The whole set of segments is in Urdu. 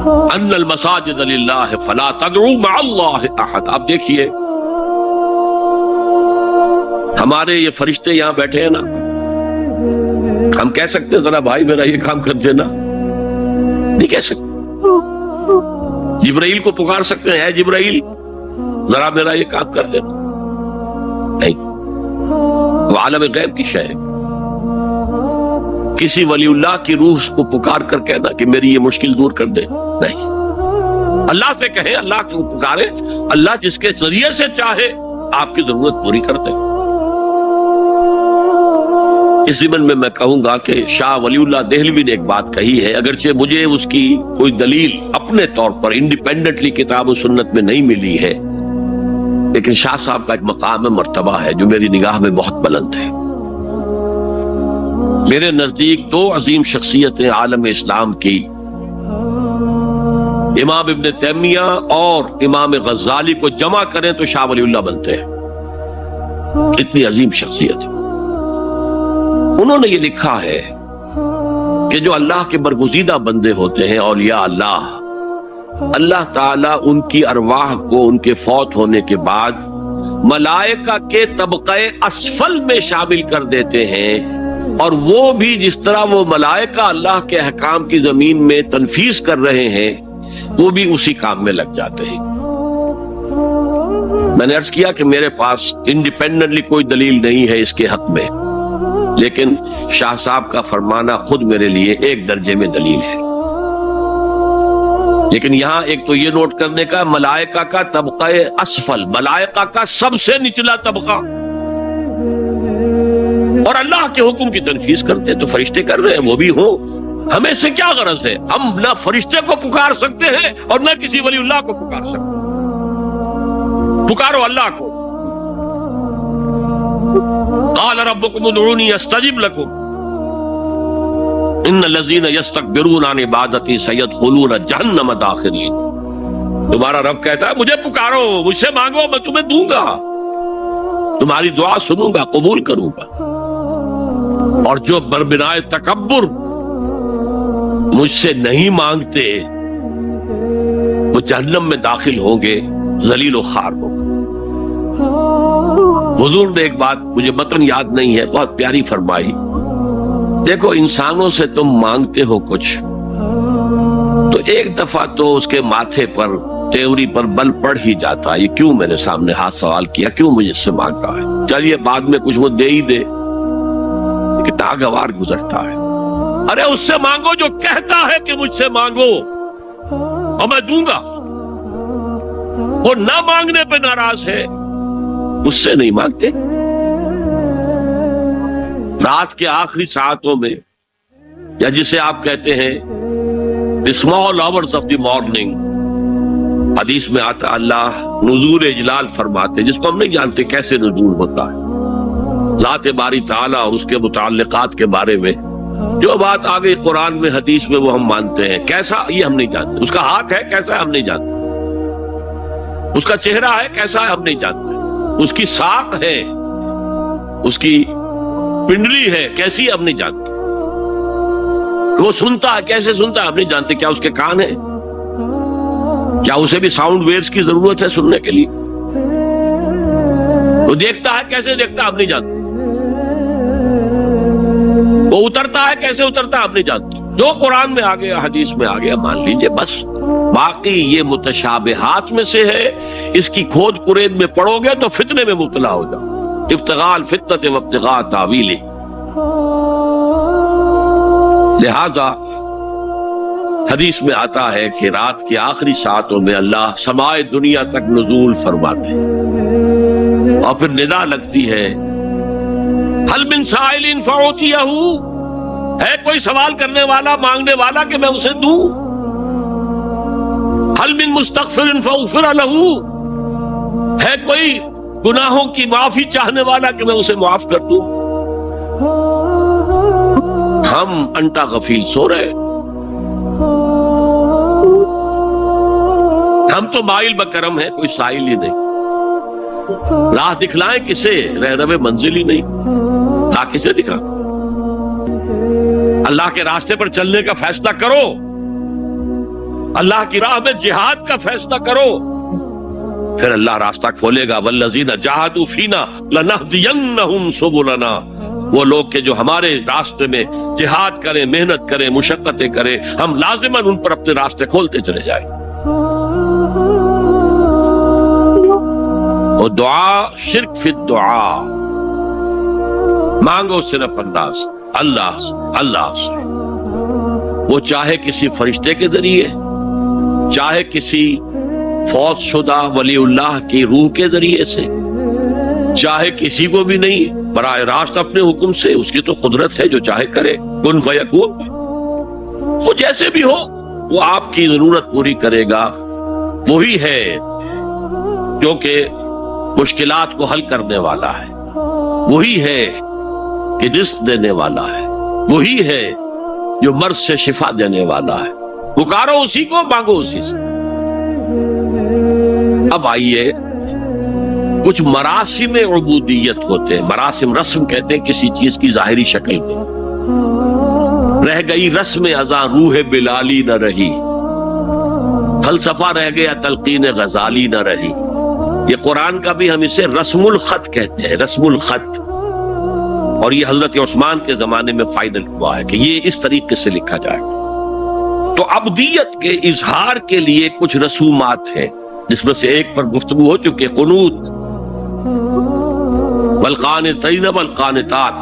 ان المساجد للہ فلا تدعوا مع اللہ احد. آپ دیکھیے ہمارے یہ فرشتے یہاں بیٹھے ہیں نا، ہم کہہ سکتے ہیں ذرا بھائی میرا یہ کام کر دینا؟ نہیں کہہ سکتے. جبرائیل کو پکار سکتے ہیں، اے جبرائیل ذرا میرا یہ کام کر دینا؟ نہیں. وہ عالم غیب کی شے ہے. کسی ولی اللہ کی روح کو پکار کر کہنا کہ میری یہ مشکل دور کر دے؟ نہیں. اللہ سے کہیں، اللہ کو پکارے، اللہ جس کے ذریعے سے چاہے آپ کی ضرورت پوری کر دے. اس ضمن میں کہوں گا کہ شاہ ولی اللہ دہلوی نے ایک بات کہی ہے، اگرچہ مجھے اس کی کوئی دلیل اپنے طور پر انڈیپینڈنٹلی کتاب و سنت میں نہیں ملی ہے، لیکن شاہ صاحب کا ایک مقام مرتبہ ہے جو میری نگاہ میں بہت بلند ہے. میرے نزدیک دو عظیم شخصیتیں عالم اسلام کی، امام ابن تیمیہ اور امام غزالی کو جمع کریں تو شاہ ولی اللہ بنتے ہیں. اتنی عظیم شخصیت. انہوں نے یہ لکھا ہے کہ جو اللہ کے برگزیدہ بندے ہوتے ہیں، اولیاء اللہ، اللہ تعالیٰ ان کی ارواح کو ان کے فوت ہونے کے بعد ملائکہ کے طبقہ اسفل میں شامل کر دیتے ہیں، اور وہ بھی جس طرح وہ ملائکہ اللہ کے احکام کی زمین میں تنفیذ کر رہے ہیں وہ بھی اسی کام میں لگ جاتے ہیں. میں نے عرض کیا کہ میرے پاس انڈیپینڈنٹلی کوئی دلیل نہیں ہے اس کے حق میں، لیکن شاہ صاحب کا فرمانا خود میرے لیے ایک درجے میں دلیل ہے. لیکن یہاں ایک تو یہ نوٹ کرنے کا، ملائکہ کا طبقہ اسفل، ملائکہ کا سب سے نچلا طبقہ، اور اللہ کے حکم کی تنفیذ کرتے ہیں تو فرشتے کر رہے ہیں، وہ بھی ہوں. ہمیں سے کیا غرض ہے؟ ہم نہ فرشتے کو پکار سکتے ہیں اور نہ کسی ولی اللہ کو پکار سکتے. پکارو اللہ کو. قال ربکم ادعونی استجب لکم ان الذین یستکبرون عن عبادتی سیدخلون جہنم داخرین. تمہارا رب کہتا ہے مجھے پکارو، مجھ سے مانگو، میں تمہیں دوں گا، تمہاری دعا سنوں گا، قبول کروں گا. اور جو بربنائے تکبر مجھ سے نہیں مانگتے وہ جہنم میں داخل ہوں گے، ذلیل و خوار ہوں گے. حضور نے ایک بات مجھے متن یاد نہیں ہے، بہت پیاری فرمائی. دیکھو انسانوں سے تم مانگتے ہو کچھ تو ایک دفعہ تو اس کے ماتھے پر تیوری پر بل پڑ ہی جاتا ہے، یہ کیوں میرے سامنے ہاتھ سوال کیا، کیوں مجھے اس سے مانگ رہا ہے، چلیے بعد میں کچھ وہ دے ہی دے. کہ ناگوار گزرتا ہے. ارے اس سے مانگو جو کہتا ہے کہ مجھ سے مانگو اور میں دوں گا. وہ نہ مانگنے پہ ناراض ہے، اس سے نہیں مانگتے. رات کے آخری ساعتوں میں، یا جسے آپ کہتے ہیں small hours of the morning, حدیث میں آتا اللہ نزول اجلال فرماتے، جس کو ہم نہیں جانتے کیسے نزول ہوتا ہے. ذات باری تعالیٰ اور اس کے متعلقات کے بارے میں جو بات آ گئی قرآن میں حدیث میں وہ ہم مانتے ہیں. کیسا یہ ہم نہیں جانتے. اس کا ہاتھ ہے کیسا ہے ہم نہیں جانتے. اس کا چہرہ ہے کیسا ہے ہم نہیں جانتے. اس کی ساق ہے، اس کی پنڈلی ہے کیسی ہم نہیں جانتے. وہ سنتا ہے کیسے سنتا ہے ہم نہیں جانتے. کیا اس کے کان ہیں؟ کیا اسے بھی ساؤنڈ ویوز کی ضرورت ہے سننے کے لیے؟ وہ دیکھتا ہے کیسے دیکھتا ہے ہم نہیں جانتے. وہ اترتا ہے کیسے اترتا ہے ہم نہیں جانتے. جو قرآن میں آ گیا حدیث میں آ گیا مان لیجئے بس. باقی یہ متشابہات میں سے ہے، اس کی کھود کرید میں پڑو گے تو فتنے میں مبتلا ہو جاؤ. ابتغاء الفتنۃ وابتغاء تاویلہ. لہذا حدیث میں آتا ہے کہ رات کے آخری ساعتوں میں اللہ سمائے دنیا تک نزول فرماتے ہیں اور پھر ندا لگتی ہے حل من سائل فاعطیہ، ہے کوئی سوال کرنے والا مانگنے والا کہ میں اسے دوں. حل من مستغفر فاغفر لہ، ہے کوئی گناہوں کی معافی چاہنے والا کہ میں اسے معاف کر دوں. ہم انٹا غفیل سو رہے، ہم تو مائل بکرم ہیں، کوئی سائل ہی نہیں. راہ دکھلائیں کسے، رہنم منزل ہی نہیں. راہ کسے دکھا؟ اللہ کے راستے پر چلنے کا فیصلہ کرو. اللہ کی راہ میں جہاد کا فیصلہ کرو، پھر اللہ راستہ کھولے گا۔ والذین جاہدوا فینا لنہدینہم سبلنا، وہ لوگ کہ جو ہمارے راستے میں جہاد کریں، محنت کریں، مشقتیں کریں، ہم لازماً ان پر اپنے راستے کھولتے چلے جائیں۔ اور دعا شرک فی الدعا، مانگو صرف اللہ سے، وہ چاہے کسی فرشتے کے ذریعے، چاہے کسی فوت شدہ ولی اللہ کی روح کے ذریعے سے، چاہے کسی کو بھی نہیں، براہ راست اپنے حکم سے، اس کی تو قدرت ہے، جو چاہے کرے، کن فیکون، وہ جیسے بھی ہو وہ آپ کی ضرورت پوری کرے گا۔ وہی ہے جو کہ مشکلات کو حل کرنے والا ہے، وہی ہے کہ رزق دینے والا ہے، وہی ہے جو مرض سے شفا دینے والا ہے۔ پکارو اسی کو، مانگو اسی سے۔ اب آئیے، کچھ مراسم عبودیت ہوتے ہیں، مراسم رسم کہتے ہیں کسی چیز کی ظاہری شکل کو۔ رہ گئی رسم ازاں روح بلالی نہ رہی، فلسفہ رہ گیا تلقین غزالی نہ رہی۔ یہ قرآن کا بھی ہم اسے رسم الخط کہتے ہیں، رسم الخط، اور یہ حضرت عثمان کے زمانے میں فائنل ہوا ہے کہ یہ اس طریقے سے لکھا جائے۔ تو عبدیت کے اظہار کے لیے کچھ رسومات ہیں، جس میں سے ایک پر گفتگو ہو چکی، قنوت، والقانتین والقانتات۔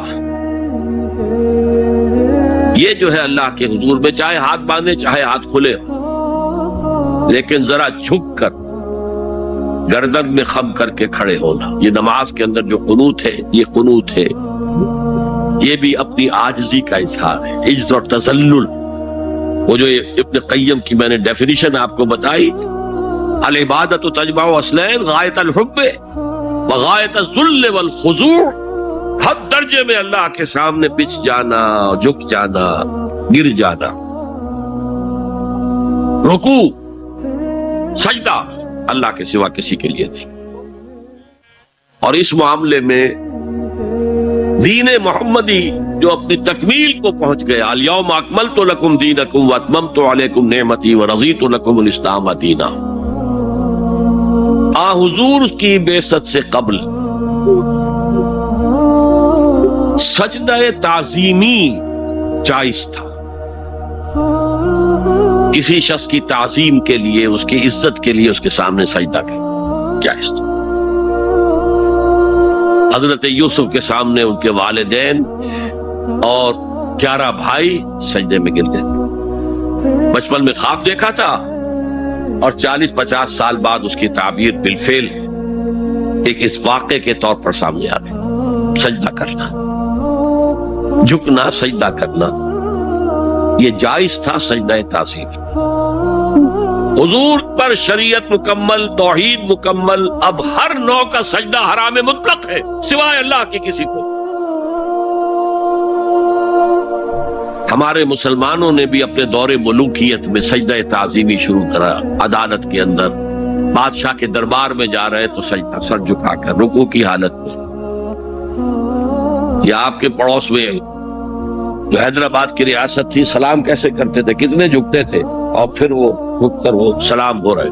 یہ جو ہے اللہ کے حضور میں چاہے ہاتھ باندھے چاہے ہاتھ کھلے، لیکن ذرا جھک کر گردن میں خم کر کے کھڑے ہونا، یہ نماز کے اندر جو قنوت ہے، یہ قنوت ہے، یہ بھی اپنی عاجزی کا اظہار ہے، عجز اور تذلل۔ وہ جو ابن قیم کی میں نے ڈیفینیشن آپ کو بتائی، العبادت تجمع اصلین، غایت الحب وغایت الذل والخضوع، حد درجے میں اللہ کے سامنے پچھ جانا، جھک جانا، گر جانا، رکوع، سجدہ اللہ کے سوا کسی کے لیے نہیں۔ اور اس معاملے میں دین محمدی جو اپنی تکمیل کو پہنچ گیا، الیوم اکملت لکم دینکم واتممت علیکم نعمتی ورضیت لکم الاسلام دینا، حضور کی بعثت سے قبل سجدہ تعظیمی جائز تھا، کسی شخص کی تعظیم کے لیے، اس کی عزت کے لیے اس کے سامنے سجدہ کرنا جائز تھا۔ حضرت یوسف کے سامنے ان کے والدین اور 11 بھائی سجدے میں گر گئے۔ بچپن میں خواب دیکھا تھا اور 40-50 سال بعد اس کی تعبیر بالفعل ایک اس واقعے کے طور پر سامنے آ گئی۔ سجدہ کرنا، جھکنا، سجدہ کرنا، یہ جائز تھا سجدہ تعظیم۔ حضور پر شریعت مکمل، توحید مکمل، اب ہر نوع کا سجدہ حرام مطلق ہے سوائے اللہ کے کسی کو۔ ہمارے مسلمانوں نے بھی اپنے دور ملوکیت میں سجدہ تعظیمی شروع کرا، عدالت کے اندر بادشاہ کے دربار میں جا رہے تو سجدہ سر جھکا کر رکوع کی حالت میں۔ یا آپ کے پڑوس میں جو حیدرآباد کی ریاست تھی، سلام کیسے کرتے تھے، کتنے جھکتے تھے، اور پھر وہ جھک کر وہ سلام ہو رہے۔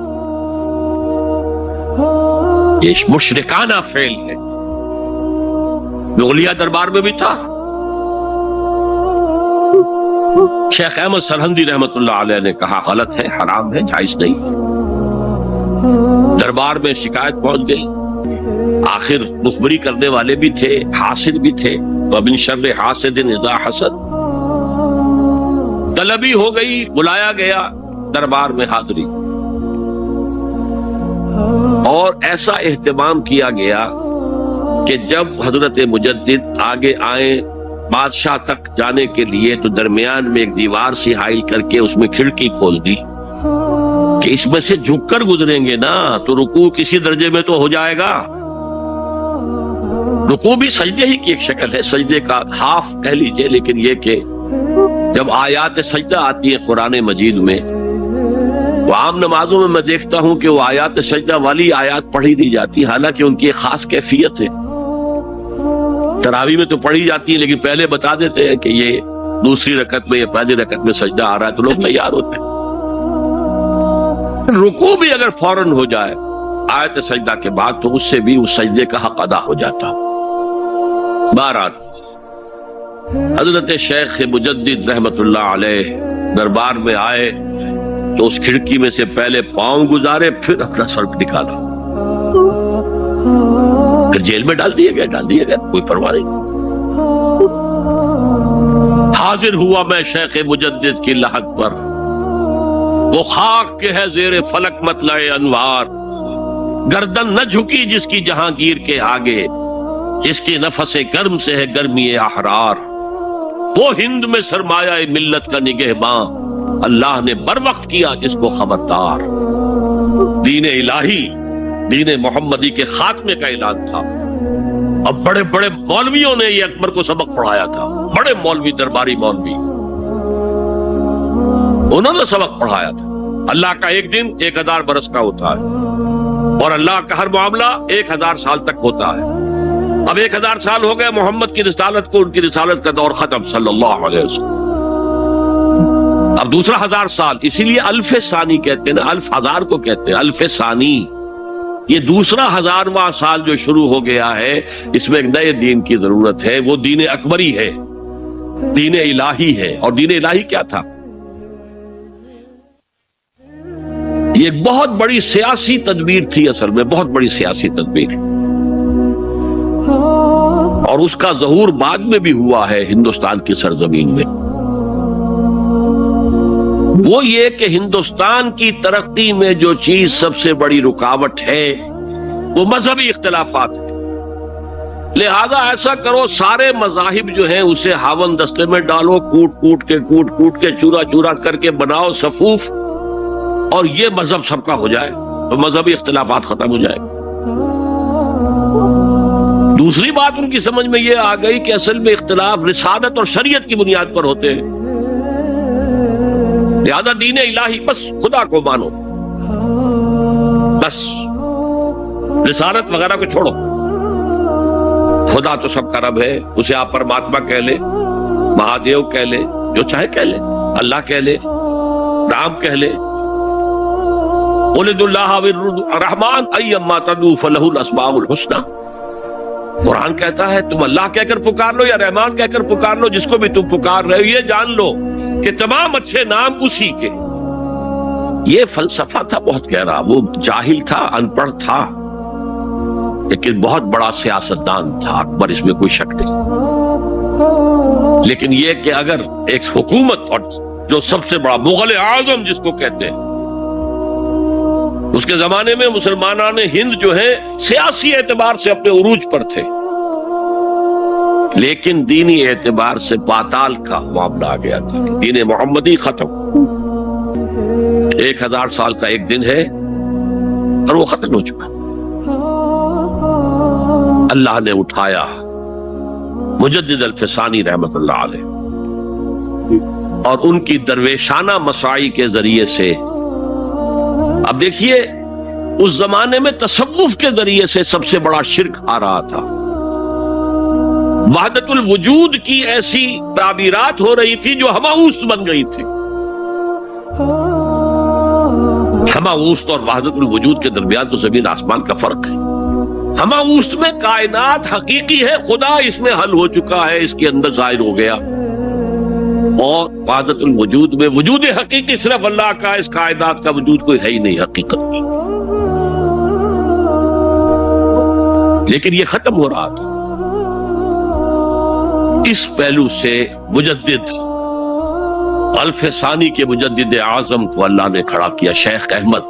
یہ مشرکانہ فعل ہے، مغلیہ دربار میں بھی تھا۔ شیخ احمد سرہندی رحمت اللہ علیہ نے کہا غلط ہے، حرام ہے، جائز نہیں۔ دربار میں شکایت پہنچ گئی، آخر مخبری کرنے والے بھی تھے، حاسد بھی تھے، وَمِن شَرِّ حَاسِدٍ إِذَا حَسَدَ، طلبی ہو گئی، بلایا گیا دربار میں حاضری، اور ایسا اہتمام کیا گیا کہ جب حضرت مجدد آگے آئے بادشاہ تک جانے کے لیے تو درمیان میں ایک دیوار سی حائل کر کے اس میں کھڑکی کھول دی کہ اس میں سے جھک کر گزریں گے نا تو رکوع کسی درجے میں تو ہو جائے گا۔ رکوع بھی سجدے ہی کی ایک شکل ہے، سجدے کا ہاف کہہ لیجئے، لیکن یہ کہ جب آیات سجدہ آتی ہے قرآن مجید میں، وہ عام نمازوں میں دیکھتا ہوں کہ وہ آیات سجدہ والی آیات پڑھی دی جاتی، حالانکہ ان کی ایک خاص کیفیت ہے۔ تراویح میں تو پڑھی جاتی ہے لیکن پہلے بتا دیتے ہیں کہ یہ دوسری رکعت میں یا پہلی رکعت میں سجدہ آ رہا ہے تو لوگ تیار ہوتے ہیں۔ رکوع بھی اگر فوراً ہو جائے آیت سجدہ کے بعد تو اس سے بھی اس سجدے کا حق ادا ہو جاتا۔ بہرحال حضرت شیخ مجدد رحمت اللہ علیہ دربار میں آئے تو اس کھڑکی میں سے پہلے پاؤں گزارے، پھر اپنا سر نکالا، پھر جیل میں ڈال دیا گیا، کوئی پرواہ نہیں۔ حاضر ہوا میں شیخ مجدد کی لحد پر، وہ خاک کے ہے زیر فلک مطلع انوار، گردن نہ جھکی جس کی جہانگیر کے آگے، جس کے نفس گرم سے ہے گرمی احرار، وہ ہند میں سرمایہ ملت کا نگہباں، اللہ نے بر وقت کیا جس کو خبردار۔ دین الہی، دین محمدی کے خاتمے کا اعلان تھا۔ اب بڑے بڑے مولویوں نے یہ اکبر کو سبق پڑھایا تھا، بڑے مولوی، درباری مولوی، انہوں نے سبق پڑھایا تھا۔ اللہ کا ایک دن 1000 برس کا ہوتا ہے، اور اللہ کا ہر معاملہ 1000 سال تک ہوتا ہے۔ اب 1000 سال ہو گئے محمد کی رسالت کو، ان کی رسالت کا دور ختم صلی اللہ علیہ وسلم۔ اب دوسرا 1000 سال، اسی لیے الف ثانی کہتے ہیں نا، الف ہزار کو کہتے ہیں الف ثانی۔ یہ دوسرا 1000واں سال جو شروع ہو گیا ہے، اس میں ایک نئے دین کی ضرورت ہے، وہ دین اکبری ہے، دین الہی ہے۔ اور دین الہی کیا تھا؟ یہ ایک بہت بڑی سیاسی تدبیر تھی، اصل میں بہت بڑی سیاسی تدبیر، اور اس کا ظہور بعد میں بھی ہوا ہے ہندوستان کی سرزمین میں۔ وہ یہ کہ ہندوستان کی ترقی میں جو چیز سب سے بڑی رکاوٹ ہے وہ مذہبی اختلافات ہیں۔ لہذا ایسا کرو، سارے مذاہب جو ہیں اسے ہاون دستے میں ڈالو، کوٹ کوٹ کے چورا چورا کر کے بناؤ صفوف، اور یہ مذہب سب کا ہو جائے تو مذہبی اختلافات ختم ہو جائے۔ دوسری بات ان کی سمجھ میں یہ آ گئی کہ اصل میں اختلاف رسالت اور شریعت کی بنیاد پر ہوتے ہیں، لہذا دین الہی بس خدا کو مانو، بس رسالت وغیرہ کو چھوڑو۔ خدا تو سب کا رب ہے، اسے آپ پرماتما کہہ لے، مہادیو کہہ لے، جو چاہے کہہ لے، اللہ کہہ لے، رام کہہ لے، قل ادعوا اللہ الرحمن ایما تدعوا فلہ الاسماء الحسنی۔ قرآن کہتا ہے تم اللہ کہہ کر پکار لو یا رحمان کہہ کر پکار لو، جس کو بھی تم پکار رہے ہو یہ جان لو کہ تمام اچھے نام اسی کے۔ یہ فلسفہ تھا بہت گہرا، وہ جاہل تھا، ان پڑھ تھا، لیکن بہت بڑا سیاستدان تھا اکبر، اس میں کوئی شک نہیں۔ لیکن یہ کہ اگر ایک حکومت، اور جو سب سے بڑا مغل اعظم جس کو کہتے ہیں، اس کے زمانے میں مسلمانان ہند جو ہیں سیاسی اعتبار سے اپنے عروج پر تھے، لیکن دینی اعتبار سے پاتال کا معاملہ آ گیا تھا، دین محمدی ختم۔ 1000 سال کا ایک دن ہے اور وہ ختم ہو چکا۔ اللہ نے اٹھایا مجدد الفسانی رحمت اللہ علیہ، اور ان کی درویشانہ مساعی کے ذریعے سے، اب دیکھیے اس زمانے میں تصوف کے ذریعے سے سب سے بڑا شرک آ رہا تھا، وحدت الوجود کی ایسی تعبیرات ہو رہی تھی جو ہماوست بن گئی تھی۔ ہماوست اور وحدت الوجود کے درمیان تو زمین آسمان کا فرق ہے۔ ہماوست میں کائنات حقیقی ہے، خدا اس میں حل ہو چکا ہے، اس کے اندر ظاہر ہو گیا، اور وحدت الوجود میں وجود حقیقی صرف اللہ کا، اس کائنات کا وجود کوئی ہے ہی نہیں حقیقت میں۔ لیکن یہ ختم ہو رہا تھا۔ اس پہلو سے مجدد الف ثانی کے مجدد اعظم کو اللہ نے کھڑا کیا۔ شیخ احمد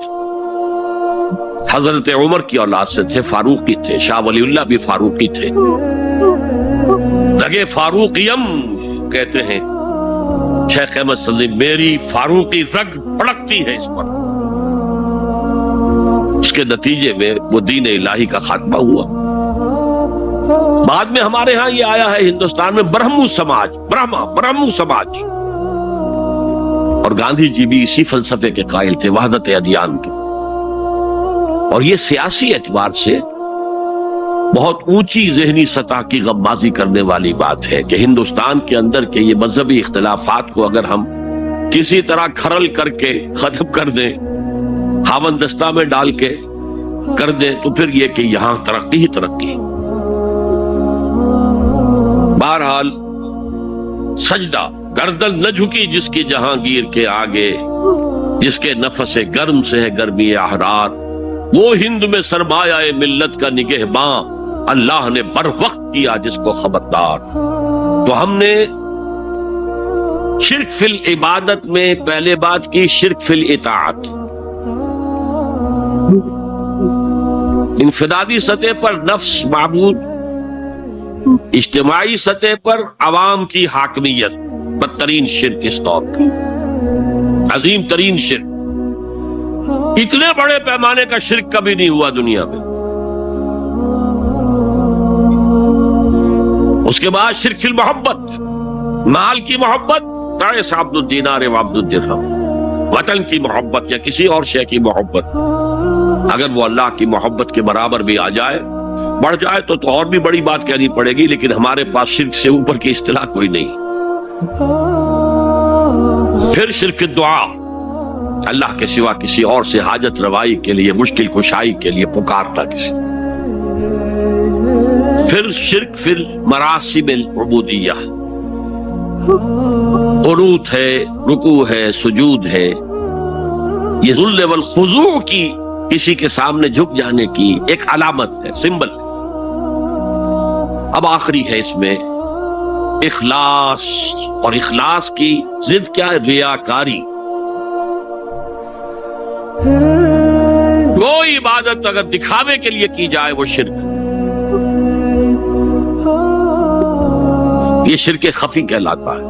حضرت عمر کی اولاد سے تھے، فاروقی تھے، شاہ ولی اللہ بھی فاروقی تھے، رگے فاروقیم کہتے ہیں شیخ احمد صلی اللہ، میری فاروقی رگ بھڑکتی ہے اس پر۔ اس کے نتیجے میں وہ دین الہی کا خاتمہ ہوا۔ بعد میں ہمارے ہاں یہ آیا ہے ہندوستان میں برہمو سماج، برہمو سماج، اور گاندھی جی بھی اسی فلسفے کے قائل تھے، وحدت ادیان کے۔ اور یہ سیاسی اعتبار سے بہت اونچی ذہنی سطح کی غمازی کرنے والی بات ہے کہ ہندوستان کے اندر کے یہ مذہبی اختلافات کو اگر ہم کسی طرح کھرل کر کے ختم کر دیں، خاوند دستہ میں ڈال کے کر دیں تو پھر یہ کہ یہاں ترقی ہی ترقی۔ بہرحال سجدہ، گردن نہ جھکی جس کی جہانگیر کے آگے، جس کے نفس گرم سے ہے گرمی احرار، وہ ہند میں سرمایہ ملت کا نگہباں، اللہ نے بر وقت کیا جس کو خبردار۔ تو ہم نے شرک فی العبادت میں پہلے بات کی، شرک فی الاطاعت۔ انفرادی سطح پر نفس معبود، اجتماعی سطح پر عوام کی حاکمیت، بدترین شرک اس دور کا، عظیم ترین شرک۔ اتنے بڑے پیمانے کا شرک کبھی نہیں ہوا دنیا میں۔ اس کے بعد شرک فی المحبت، مال کی محبت، تعس عبد الدینار و عبد الدرہم، وطن کی محبت یا کسی اور شے کی محبت، اگر وہ اللہ کی محبت کے برابر بھی آ جائے، بڑھ جائے تو اور بھی بڑی بات کہنی پڑے گی، لیکن ہمارے پاس شرک سے اوپر کی اصطلاح کوئی نہیں۔ پھر شرک دعا، اللہ کے سوا کسی اور سے حاجت روائی کے لیے، مشکل کشائی کے لیے پکارتا کسی۔ پھر شرک فی المراسم العبودیہ، قنوت ہے، رکوع ہے، سجود ہے، یہ ذل والخضوع کی، کسی کے سامنے جھک جانے کی ایک علامت ہے، سمبل۔ اب آخری ہے اس میں اخلاص، اور اخلاص کی ضد کیا ہے؟ ریاکاری۔ کوئی عبادت اگر دکھاوے کے لیے کی جائے وہ شرک، یہ شرک خفی کہلاتا ہے۔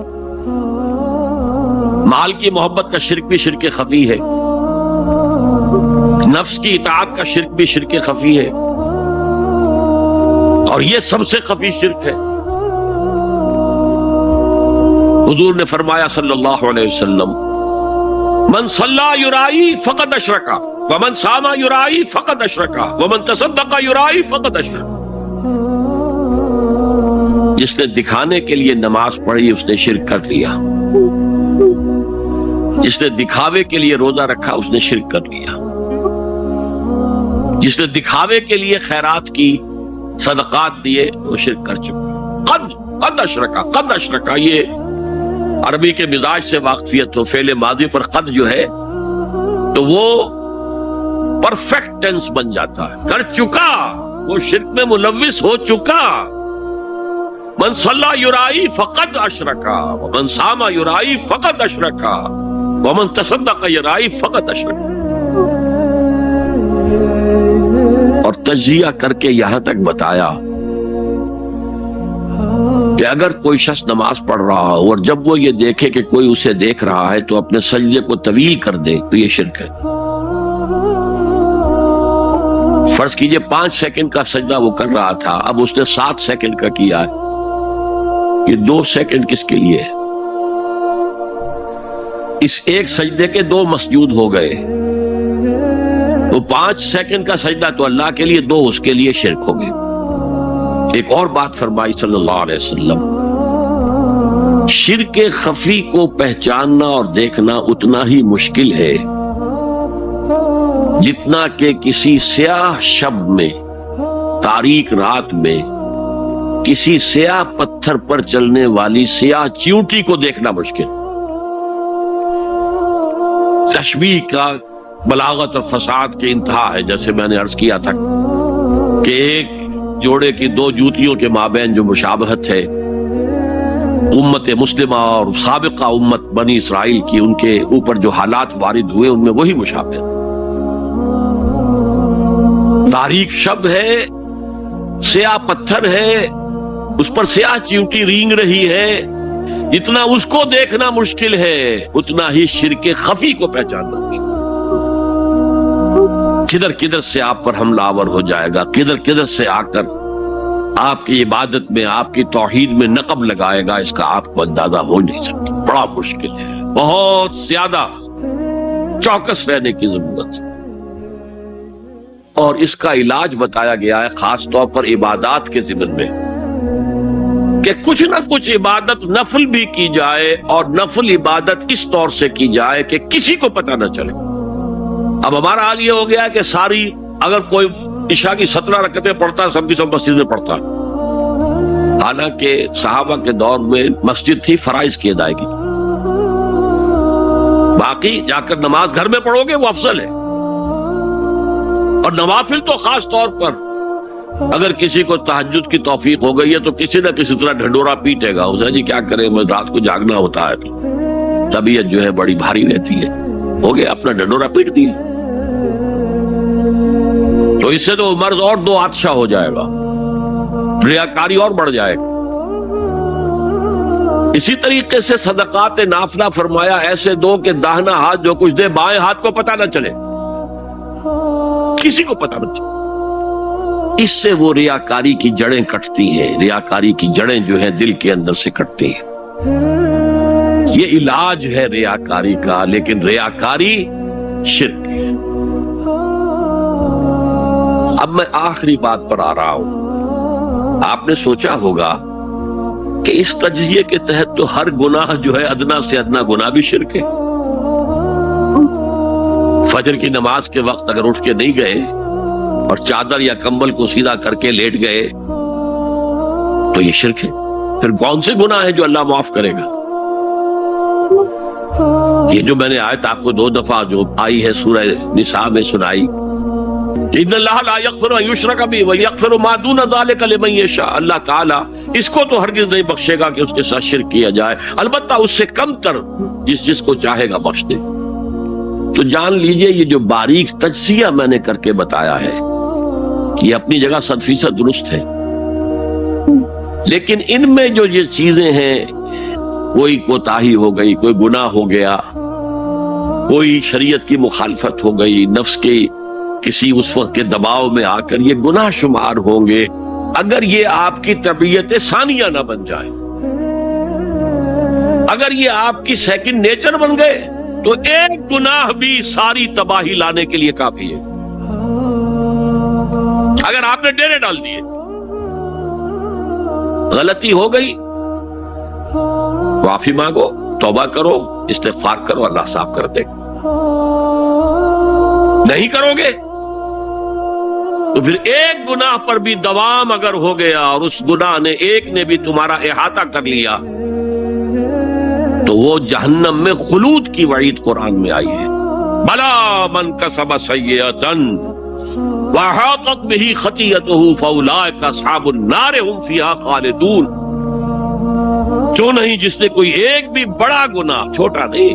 مال کی محبت کا شرک بھی شرک خفی ہے، نفس کی اطاعت کا شرک بھی شرک خفی ہے، اور یہ سب سے خفی شرک ہے۔ حضور نے فرمایا صلی اللہ علیہ وسلم، من صلی یرائی فقد اشرک، ومن صام یرائی فقد اشرک، ومن تصدق یرائی فقد اشرک۔ جس نے دکھانے کے لیے نماز پڑھی اس نے شرک کر لیا، جس نے دکھاوے کے لیے روزہ رکھا اس نے شرک کر لیا، جس نے دکھاوے کے لیے خیرات کی، صدقات دیے، وہ شرک کر چکا۔ قد اشرکا، قد اشرکا، یہ عربی کے مزاج سے واقفیت ہو، فعل ماضی پر قد جو ہے تو وہ پرفیکٹ ٹینس بن جاتا ہے، کر چکا، وہ شرک میں ملوث ہو چکا۔ من صلی یرائی فقد اشرکا، ومن صام یرائی فقد اشرکا، ومن تصدق یرائی فقد اشرکا۔ اور تجزیہ کر کے یہاں تک بتایا کہ اگر کوئی شخص نماز پڑھ رہا ہو اور جب وہ یہ دیکھے کہ کوئی اسے دیکھ رہا ہے تو اپنے سجدے کو طویل کر دے تو یہ شرک ہے۔ فرض کیجئے 5 سیکنڈ کا سجدہ وہ کر رہا تھا، اب اس نے 7 سیکنڈ کا کیا ہے، یہ 2 سیکنڈ کس کے لیے ہے؟ اس ایک سجدے کے 2 مسجود ہو گئے، تو 5 سیکنڈ کا سجدہ تو اللہ کے لیے، 2 اس کے لیے شرک ہو گئے۔ ایک اور بات فرمائی صلی اللہ علیہ وسلم، شرک خفی کو پہچاننا اور دیکھنا اتنا ہی مشکل ہے جتنا کہ کسی سیاہ شب میں، تاریک رات میں، کسی سیاہ پتھر پر چلنے والی سیاہ چیونٹی کو دیکھنا مشکل۔ تشبیہ کا بلاغت اور فساد کی انتہا ہے، جیسے میں نے عرض کیا تھا کہ ایک جوڑے کی 2 جوتیوں کے مابین جو مشابہت ہے، امت مسلمہ اور سابقہ امت بنی اسرائیل کی، ان کے اوپر جو حالات وارد ہوئے ان میں وہی مشابہت۔ تاریک شب ہے، سیاہ پتھر ہے، اس پر سیاہ چیونٹی رینگ رہی ہے، جتنا اس کو دیکھنا مشکل ہے اتنا ہی شرک خفی کو پہچاننا مشکل۔ کدھر کدھر سے آپ پر حملہ آور ہو جائے گا، کدھر کدھر سے آ کر آپ کی عبادت میں، آپ کی توحید میں نقب لگائے گا، اس کا آپ کو اندازہ ہو نہیں سکتا۔ بڑا مشکل ہے، بہت زیادہ چوکس رہنے کی ضرورت ہے۔ اور اس کا علاج بتایا گیا ہے خاص طور پر عبادات کے ضمن میں، کہ کچھ نہ کچھ عبادت نفل بھی کی جائے، اور نفل عبادت اس طور سے کی جائے کہ کسی کو پتہ نہ چلے۔ اب ہمارا حال یہ ہو گیا ہے کہ ساری اگر کوئی عشاء کی 17 رکعتیں پڑھتا ہے سب کی سب مسجد میں پڑھتا ہے، حالانکہ صحابہ کے دور میں مسجد تھی فرائض کی ادائیگی، باقی جا کر نماز گھر میں پڑھو گے وہ افضل ہے، اور نوافل تو خاص طور پر اگر کسی کو تہجد کی توفیق ہو گئی ہے تو کسی نہ کسی طرح ڈھنڈورا پیٹے گا، اسے جی کیا کرے رات کو جاگنا ہوتا ہے، طبیعت جو ہے بڑی بھاری رہتی ہے، ہو گیا اپنا ڈھنڈورا پیٹ دیا، تو اس سے تو مرض اور دو آتشا ہو جائے گا، ریاکاری اور بڑھ جائے گا۔ اسی طریقے سے صدقات نافلہ فرمایا ایسے دو کہ داہنا ہاتھ جو کچھ دے بائیں ہاتھ کو پتہ نہ چلے، کسی کو پتہ نہ چلے، اس سے وہ ریاکاری کی جڑیں کٹتی ہیں، ریاکاری کی جڑیں جو ہیں دل کے اندر سے کٹتی ہیں، یہ علاج ہے ریاکاری کا، لیکن ریاکاری شرک ہے۔ اب میں آخری بات پر آ رہا ہوں، آپ نے سوچا ہوگا کہ اس تجزیے کے تحت تو ہر گناہ جو ہے ادنا سے ادنا گناہ بھی شرک ہے، فجر کی نماز کے وقت اگر اٹھ کے نہیں گئے اور چادر یا کمبل کو سیدھا کر کے لیٹ گئے تو یہ شرک ہے، پھر کون سے گناہ ہے جو اللہ معاف کرے گا؟ یہ جو میں نے آیت آپ کو 2 دفعہ جو آئی ہے سورہ نساء میں سنائی، ان اللہ لا یغفر ان یشرک بہ ویغفر ما دون ذلک لمن یشاء، اللہ تعالیٰ اس کو تو ہرگز نہیں بخشے گا کہ اس کے ساتھ شرک کیا جائے، البتہ اس سے کم تر جس کو چاہے گا بخش دے۔ تو جان لیجئے یہ جو باریک تجزیہ میں نے کر کے بتایا ہے یہ اپنی جگہ 100% درست ہے، لیکن ان میں جو یہ چیزیں ہیں، کوئی کوتاہی ہو گئی، کوئی گناہ ہو گیا، کوئی شریعت کی مخالفت ہو گئی، نفس کے کسی اس وقت کے دباؤ میں آ کر یہ گناہ شمار ہوں گے، اگر یہ آپ کی طبیعت ثانیہ نہ بن جائے، اگر یہ آپ کی سیکنڈ نیچر بن گئے تو ایک گناہ بھی ساری تباہی لانے کے لیے کافی ہے۔ اگر آپ نے ڈیرے ڈال دیے، غلطی ہو گئی، معافی مانگو، توبہ کرو، استغفار کرو، اللہ صاف کر دے گا۔ نہیں کرو گے تو پھر ایک گناہ پر بھی دوام اگر ہو گیا اور اس گناہ نے ایک نے بھی تمہارا احاطہ کر لیا تو وہ جہنم میں خلود کی وعید قرآن میں آئی ہے، بلا من کسب سیئۃ وَأَحَاطَتْ بِهِ خَطِیئَتُهُ فَأُولَٰئِکَ أَصْحَابُ النَّارِ هُمْ فِیہا خَالِدُونَ۔ کیوں نہیں جس نے کوئی ایک بھی بڑا گناہ، چھوٹا نہیں،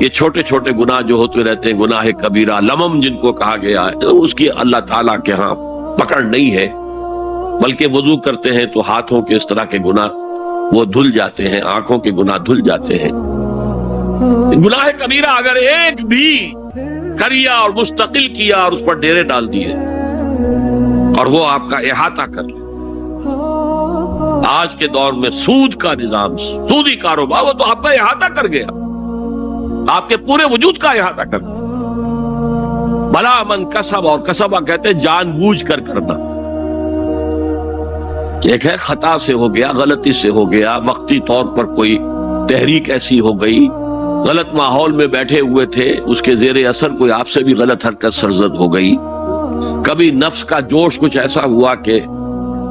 یہ چھوٹے چھوٹے گناہ جو ہوتے رہتے ہیں، گناہ کبیرہ لمم جن کو کہا گیا ہے، اس کی اللہ تعالیٰ کے ہاں پکڑ نہیں ہے، بلکہ وضو کرتے ہیں تو ہاتھوں کے اس طرح کے گناہ وہ دھل جاتے ہیں، آنکھوں کے گناہ دھل جاتے ہیں۔ گناہ کبیرہ اگر ایک بھی کریا اور مستقل کیا اور اس پر ڈیرے ڈال دیے اور وہ آپ کا احاطہ کر لے، آج کے دور میں سود کا نظام، سودی کاروبار، وہ تو آپ کا احاطہ کر گیا، آپ کے پورے وجود کا احاطہ کر گیا۔ بلا من کسب، اور کسبہ کہتے ہیں جان بوجھ کر کرنا، ایک ہے خطا سے ہو گیا، غلطی سے ہو گیا، وقتی طور پر کوئی تحریک ایسی ہو گئی، غلط ماحول میں بیٹھے ہوئے تھے، اس کے زیر اثر کوئی آپ سے بھی غلط حرکت سرزد ہو گئی، کبھی نفس کا جوش کچھ ایسا ہوا کہ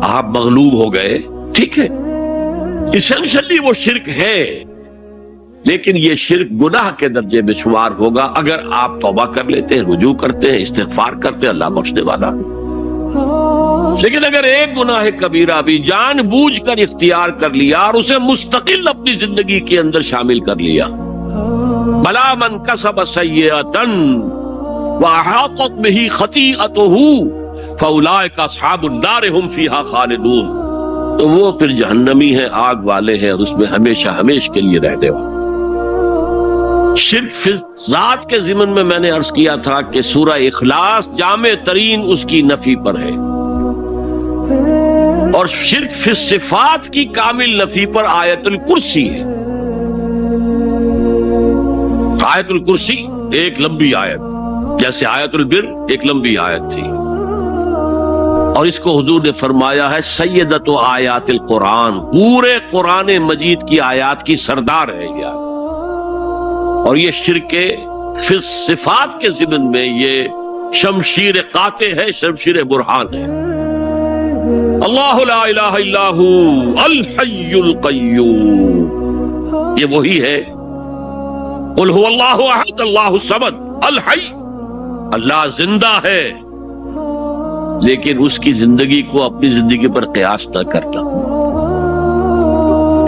آپ مغلوب ہو گئے، ٹھیک ہے، اسینشلی وہ شرک ہے، لیکن یہ شرک گناہ کے درجے میں شمار ہوگا اگر آپ توبہ کر لیتے ہیں، رجوع کرتے ہیں، استغفار کرتے ہیں، اللہ بخشنے والا۔ لیکن اگر ایک گناہ کبیرہ بھی جان بوجھ کر اختیار کر لیا اور اسے مستقل اپنی زندگی کے اندر شامل کر لیا، بلا من کسب سیئۃ وَأَحَاطَتْ بِهِ خَطِیئَتُهُ فَأُولَٰئِکَ أَصْحَابُ النَّارِ هُمْ فِیہا خَالِدُونَ، تو وہ پھر جہنمی ہیں، آگ والے ہیں، اور اس میں ہمیشہ ہمیش کے لیے رہنے والے۔ شرک فی ذات کے ضمن میں نے عرض کیا تھا کہ سورہ اخلاص جامع ترین اس کی نفی پر ہے، اور شرک فی صفات کی کامل نفی پر آیت الکرسی ہے۔ آیت الکرسی ایک لمبی آیت، جیسے آیت البر ایک لمبی آیت تھی، اور اس کو حضور نے فرمایا ہے سیدۃ آیات القرآن، پورے قرآن مجید کی آیات کی سردار ہے یہ، اور یہ شرک فی صفات کے ضمن میں یہ شمشیر قاطع ہے، شمشیر برہان ہے۔ اللہ لا الہ الا ہو الحی القیوم، یہ وہی ہے۔ قل هو اللہ احد اللہ الصمد الحی، اللہ زندہ ہے لیکن اس کی زندگی کو اپنی زندگی پر قیاس نہ کرنا۔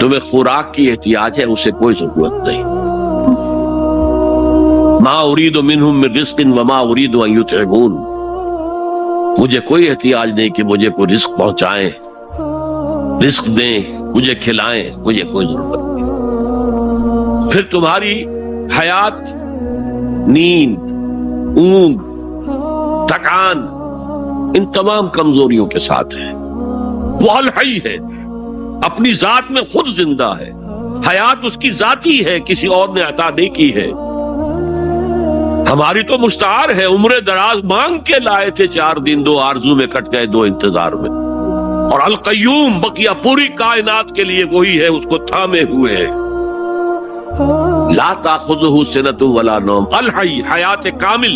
تمہیں خوراک کی احتیاج ہے، اسے کوئی ضرورت نہیں۔ ما اريد منهم من رزق وما اريد ان يطعمون، مجھے کوئی احتیاج نہیں کہ مجھے کوئی رزق پہنچائیں، رزق دیں، مجھے کھلائیں، مجھے کوئی ضرورت نہیں۔ پھر تمہاری حیات نیند، اونگ، تھکان ان تمام کمزوریوں کے ساتھ ہے۔ وہ الحی ہے، اپنی ذات میں خود زندہ ہے، حیات اس کی ذاتی ہے، کسی اور نے عطا نہیں کی ہے۔ ہماری تو مستعار ہے، عمر دراز مانگ کے لائے تھے، 4 دن 2 آرزو میں کٹ گئے، 2 انتظار میں۔ اور القیوم بقیہ پوری کائنات کے لیے وہی ہے، اس کو تھامے ہوئے ہے۔ لا تاخذہ سنۃ ولا نوم، الحی حیات کامل،